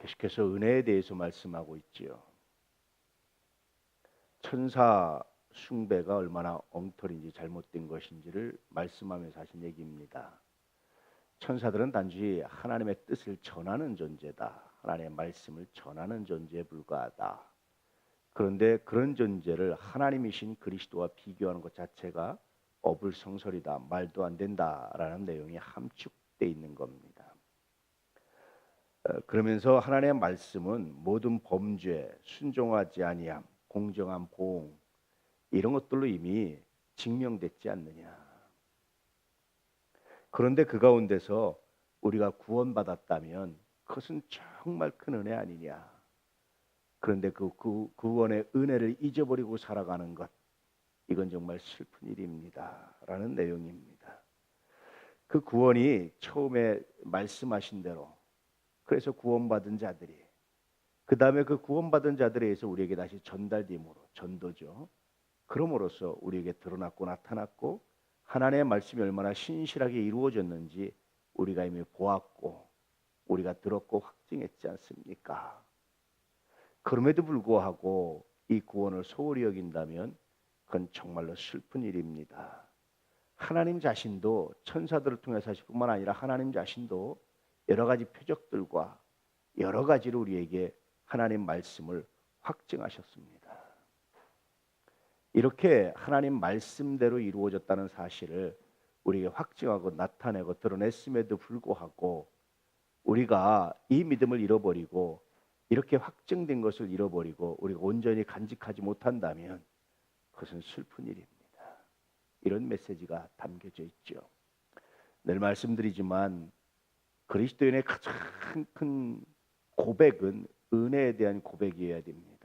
계속해서 은혜에 대해서 말씀하고 있지요. 천사 숭배가 얼마나 엉터리인지 잘못된 것인지를 말씀하면서 하신 얘기입니다. 천사들은 단지 하나님의 뜻을 전하는 존재다. 하나님의 말씀을 전하는 존재에 불과하다. 그런데 그런 존재를 하나님이신 그리스도와 비교하는 것 자체가 어불성설이다. 말도 안 된다라는 내용이 함축되어 있는 겁니다. 그러면서 하나님의 말씀은 모든 범죄, 순종하지 아니함, 공정한 보응 이런 것들로 이미 증명됐지 않느냐. 그런데 그 가운데서 우리가 구원받았다면 그것은 정말 큰 은혜 아니냐. 그런데 그 구원의 은혜를 잊어버리고 살아가는 것, 이건 정말 슬픈 일입니다. 라는 내용입니다. 그 구원이 처음에 말씀하신 대로, 그래서 구원받은 자들이, 그 다음에 그 구원받은 자들에 의해서 우리에게 다시 전달됨으로, 전도죠. 그럼으로써 우리에게 드러났고 나타났고 하나님의 말씀이 얼마나 신실하게 이루어졌는지 우리가 이미 보았고 우리가 들었고 확증했지 않습니까? 그럼에도 불구하고 이 구원을 소홀히 여긴다면 그건 정말로 슬픈 일입니다. 하나님 자신도 천사들을 통해서 하실 뿐만 아니라 하나님 자신도 여러 가지 표적들과 여러 가지로 우리에게 하나님 말씀을 확증하셨습니다. 이렇게 하나님 말씀대로 이루어졌다는 사실을 우리에게 확증하고 나타내고 드러냈음에도 불구하고 우리가 이 믿음을 잃어버리고 이렇게 확증된 것을 잃어버리고 우리가 온전히 간직하지 못한다면 그것은 슬픈 일입니다. 이런 메시지가 담겨져 있죠. 늘 말씀드리지만 그리스도인의 가장 큰 고백은 은혜에 대한 고백이어야 됩니다.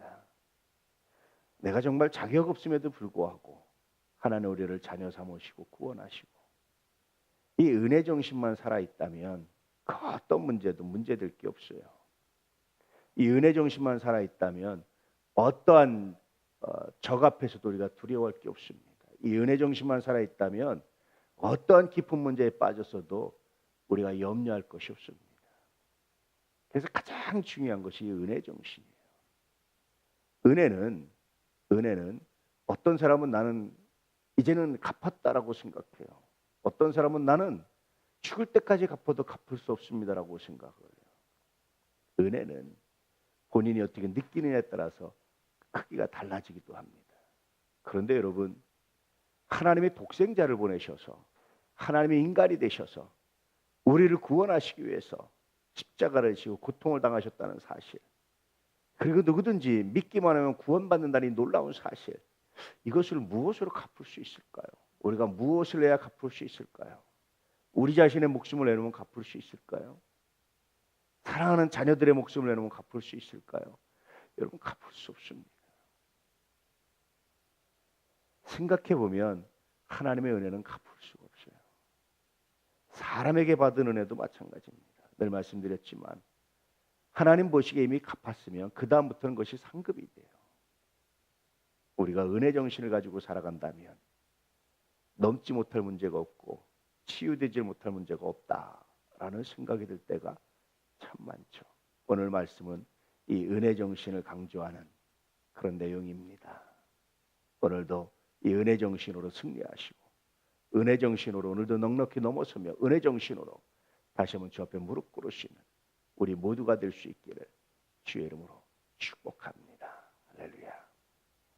내가 정말 자격 없음에도 불구하고 하나님 우리를 자녀 삼으시고 구원하시고 이 은혜 정신만 살아있다면 그 어떤 문제도 문제될 게 없어요. 이 은혜 정신만 살아있다면 어떠한 적 앞에서도 우리가 두려워할 게 없습니다. 이 은혜 정신만 살아있다면 어떠한 깊은 문제에 빠졌어도 우리가 염려할 것이 없습니다. 그래서 가장 중요한 것이 은혜 정신이에요. 은혜는 어떤 사람은 나는 이제는 갚았다라고 생각해요. 어떤 사람은 나는 죽을 때까지 갚아도 갚을 수 없습니다라고 생각을 해요. 은혜는 본인이 어떻게 느끼느냐에 따라서 크기가 달라지기도 합니다. 그런데 여러분, 하나님의 독생자를 보내셔서 하나님의 인간이 되셔서 우리를 구원하시기 위해서 십자가를 지고 고통을 당하셨다는 사실, 그리고 누구든지 믿기만 하면 구원받는다는 이 놀라운 사실, 이것을 무엇으로 갚을 수 있을까요? 우리가 무엇을 해야 갚을 수 있을까요? 우리 자신의 목숨을 내놓으면 갚을 수 있을까요? 사랑하는 자녀들의 목숨을 내놓으면 갚을 수 있을까요? 여러분, 갚을 수 없습니다. 생각해 보면 하나님의 은혜는 갚을 수가 없어요. 사람에게 받은 은혜도 마찬가지입니다. 늘 말씀드렸지만 하나님 보시기에 이미 갚았으면 그 다음부터는 것이 상급이 돼요. 우리가 은혜 정신을 가지고 살아간다면 넘지 못할 문제가 없고 치유되지 못할 문제가 없다라는 생각이 들 때가 참 많죠. 오늘 말씀은 이 은혜 정신을 강조하는 그런 내용입니다. 오늘도 이 은혜 정신으로 승리하시고 은혜 정신으로 오늘도 넉넉히 넘어서며 은혜 정신으로 다시 한번 주 앞에 무릎 꿇으시는 우리 모두가 될 수 있기를 주의 이름으로 축복합니다.